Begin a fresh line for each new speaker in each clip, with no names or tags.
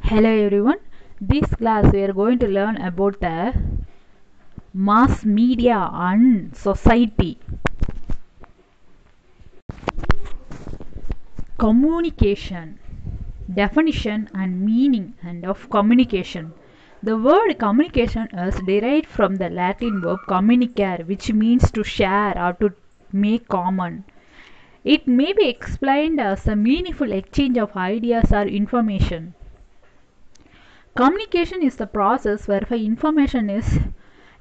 Hello everyone. This class we are going to learn about the mass media and society. Communication. Definition and meaning and of communication. The word communication is derived from the Latin verb communicare, which means to share or to make common. It may be explained as a meaningful exchange of ideas or information. Communication is the process whereby information is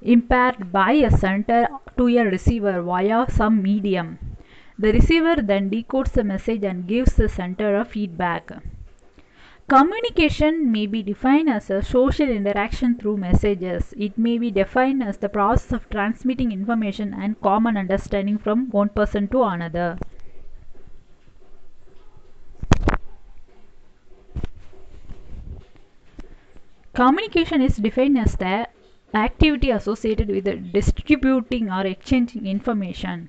imparted by a sender to a receiver via some medium. The receiver then decodes the message and gives the sender a feedback. Communication may be defined as a social interaction through messages. It may be defined as the process of transmitting information and common understanding from one person to another. Communication is defined as the activity associated with distributing or exchanging information.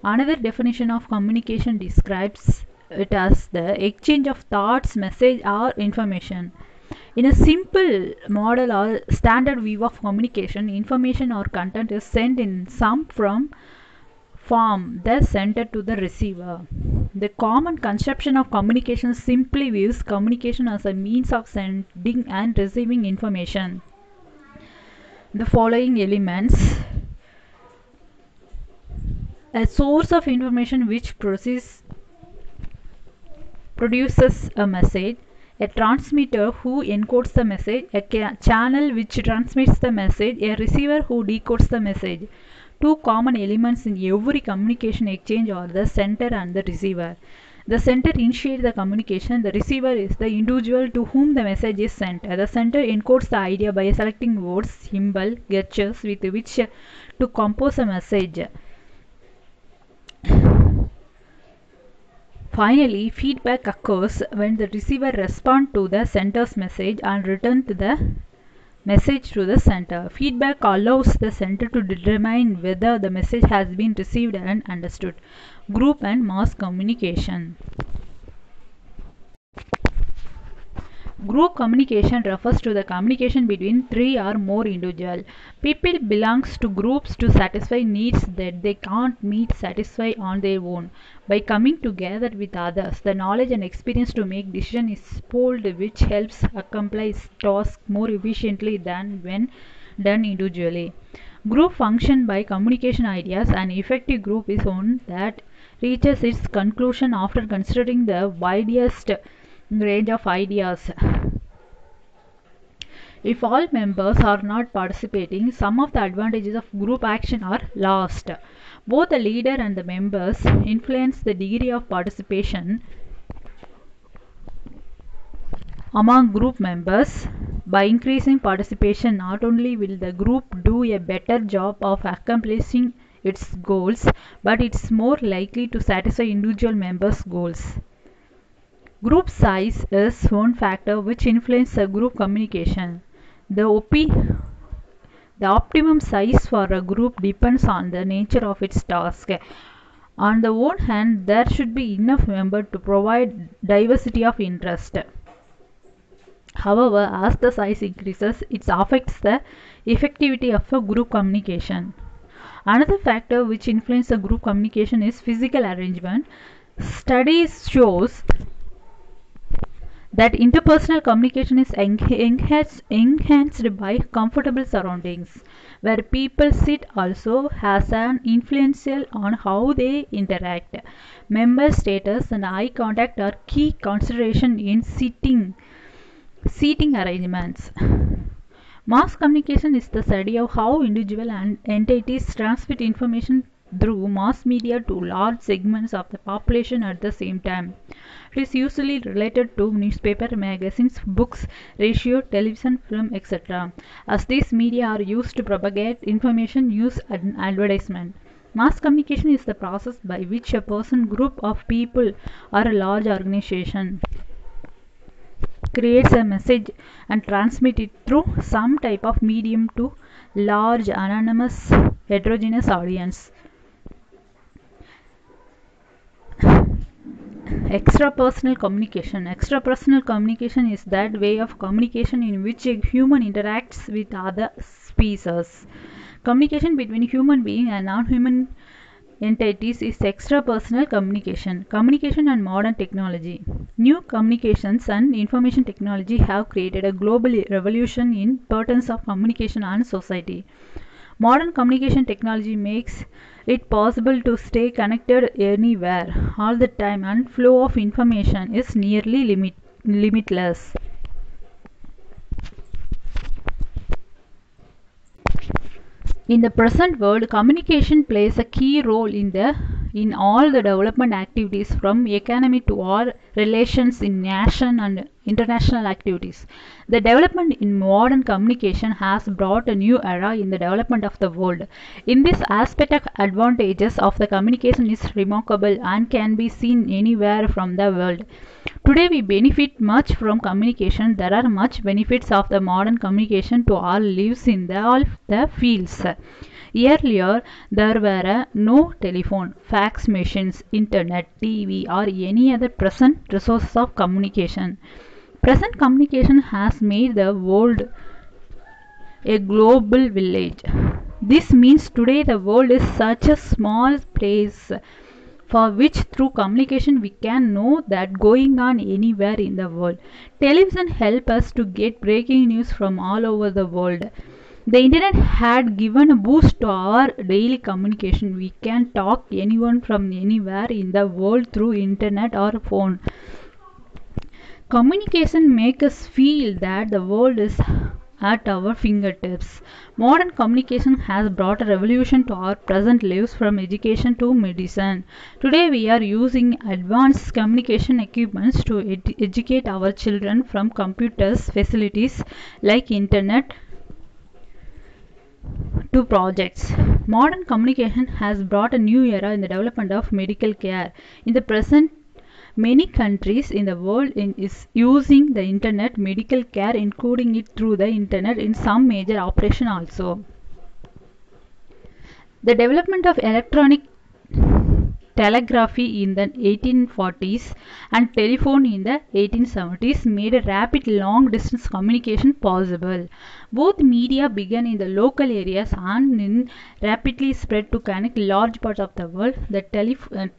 Another definition of communication describes it as the exchange of thoughts, message, or information. In a simple model or standard view of communication, information or content is sent in some form the sender to the receiver. The common conception of communication simply views communication as a means of sending and receiving information. The following elements: a source of information which produces a message, a transmitter who encodes the message, a channel which transmits the message, a receiver who decodes the message. Two common elements in every communication exchange are the sender and the receiver. The sender initiates the communication. The receiver is the individual to whom the message is sent. The sender encodes the idea by selecting words, symbols, gestures with which to compose a message. Finally, feedback occurs when the receiver responds to the sender's message and returns the message to the sender. Feedback allows the sender to determine whether the message has been received and understood. Group and mass communication. Group communication refers to the communication between three or more individuals. People belong to groups to satisfy needs that they can't satisfy on their own. By coming together with others, the knowledge and experience to make decisions is pooled, which helps accomplish tasks more efficiently than when done individually. Group function by communication ideas. An effective group is one that reaches its conclusion after considering the widest range of ideas. If all members are not participating, some of the advantages of group action are lost. Both the leader and the members influence the degree of participation among group members. By increasing participation, not only will the group do a better job of accomplishing its goals, but it's more likely to satisfy individual members' goals. Group size is one factor which influences group communication. The optimum size for a group depends on the nature of its task. On the one hand, there should be enough members to provide diversity of interest. However, as the size increases, it affects the effectivity of a group communication. Another factor which influences group communication is physical arrangement. Studies shows that interpersonal communication is enhanced by comfortable surroundings. Where people sit also has an influence on how they interact. Member status and eye contact are key consideration in seating arrangements. Mass communication is the study of how individuals and entities transmit information through mass media to large segments of the population at the same time. It is usually related to newspaper, magazines, books, radio, television, film, etc., as these media are used to propagate information, news, and advertisement. Mass communication is the process by which a person, group of people, or a large organization creates a message and transmits it through some type of medium to large, anonymous, heterogeneous audience. Extrapersonal communication. Extrapersonal communication is that way of communication in which a human interacts with other species. Communication between human being and non-human entities is extrapersonal communication. Communication and modern technology. New communications and information technology have created a global revolution in importance of communication and society. Modern communication technology makes it possible to stay connected anywhere, all the time, and flow of information is nearly limitless. In the present world, communication plays a key role in all the development activities, from economy to all relations in nation and international activities. The development in modern communication has brought a new era in the development of the world. In this aspect, of advantages of the communication is remarkable and can be seen anywhere from the world. Today we benefit much from communication. There are much benefits of the modern communication to all lives in all the fields. Earlier, there were no telephone, fax machines, internet, TV, or any other present resources of communication. Present communication has made the world a global village. This means today the world is such a small place for which through communication we can know that going on anywhere in the world. Television help us to get breaking news from all over the world. The internet had given a boost to our daily communication. We can talk anyone from anywhere in the world through internet or phone. Communication makes us feel that the world is at our fingertips. Modern communication has brought a revolution to our present lives, from education to medicine. Today we are using advanced communication equipments to educate our children, from computers, facilities like internet to projects. Modern communication has brought a new era in the development of medical care. In the present, many countries in the world is using the internet medical care, including it through the internet in some major operation also. The development of electronic telegraphy in the 1840s and telephone in the 1870s made a rapid long-distance communication possible. Both media began in the local areas and rapidly spread to connect large parts of the world. The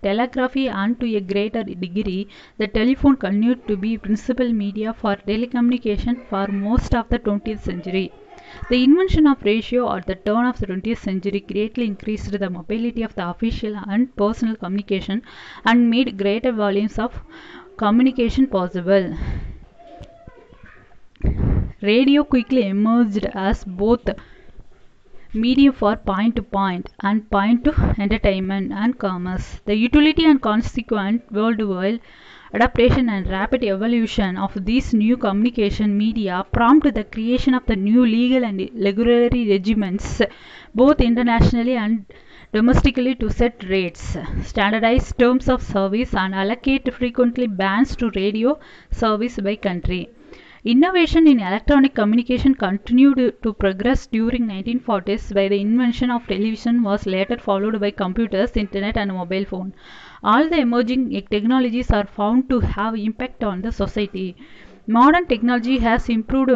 telegraphy, and to a greater degree the telephone, continued to be principal media for telecommunication for most of the 20th century. The invention of radio at the turn of the 20th century greatly increased the mobility of the official and personal communication and made greater volumes of communication possible. Radio quickly emerged as both medium for point-to-point and point-to entertainment and commerce. The utility and consequent worldwide adaptation and rapid evolution of these new communication media prompted the creation of the new legal and regulatory regiments, both internationally and domestically, to set rates, standardize terms of service, and allocate frequently bans to radio service by country. Innovation in electronic communication continued to progress during 1940s by the invention of television, was later followed by computers, internet, and mobile phone. All the emerging technologies are found to have impact on the society. Modern technology has improved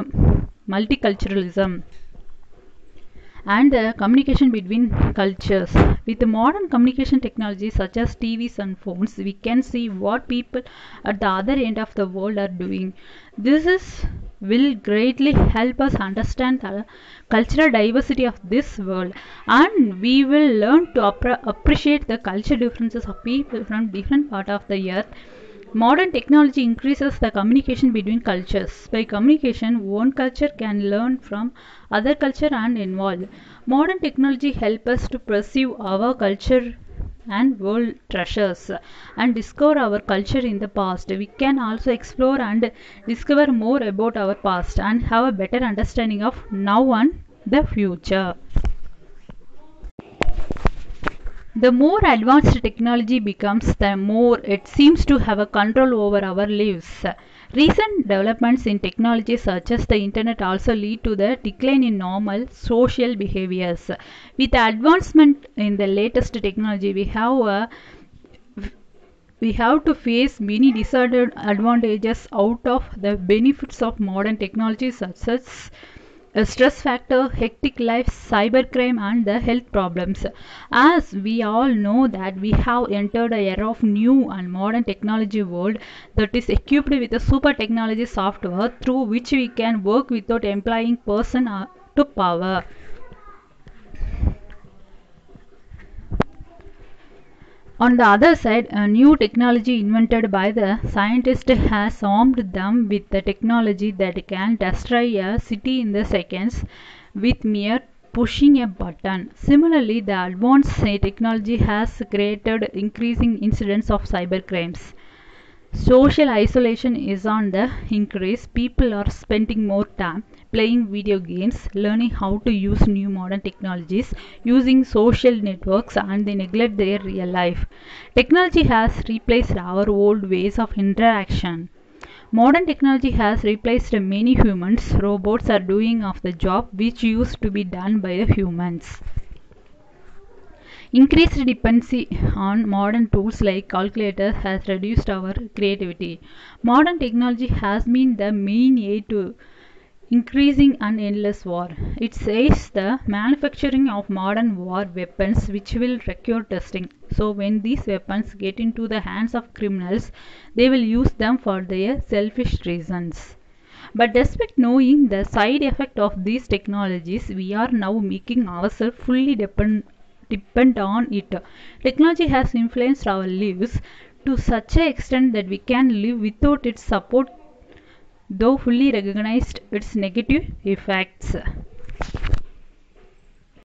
multiculturalism and the communication between cultures. With modern communication technologies such as TVs and phones, we can see what people at the other end of the world are doing. Will greatly help us understand the cultural diversity of this world, and we will learn to appreciate the cultural differences of people from different parts of the earth. Modern technology increases the communication between cultures. By communication, one culture can learn from other culture and involve. Modern technology helps us to perceive our culture and world treasures and discover our culture in the past. We can also explore and discover more about our past and have a better understanding of now and the future. The more advanced technology becomes, the more it seems to have a control over our lives. Recent developments in technology such as the internet also lead to the decline in normal social behaviors. With the advancement in the latest technology, we have to face many disadvantages out of the benefits of modern technology, such as a stress factor, hectic life, cybercrime, and the health problems. As we all know that we have entered a era of new and modern technology world that is equipped with a super technology software through which we can work without employing person to power. On the other side, a new technology invented by the scientist has armed them with the technology that can destroy a city in the seconds with mere pushing a button. Similarly, the advanced technology has created increasing incidents of cybercrimes. Social isolation is on the increase. People are spending more time playing video games, learning how to use new modern technologies, using social networks, and they neglect their real life. Technology has replaced our old ways of interaction. Modern technology has replaced many humans. Robots are doing of the job which used to be done by the humans. Increased dependency on modern tools like calculators has reduced our creativity. Modern technology has been the main aid to increasing an endless war. It says the manufacturing of modern war weapons which will require testing. So when these weapons get into the hands of criminals, they will use them for their selfish reasons. But despite knowing the side effect of these technologies, we are now making ourselves fully depend on it. Technology has influenced our lives to such an extent that we can live without its support, though fully recognized its negative effects.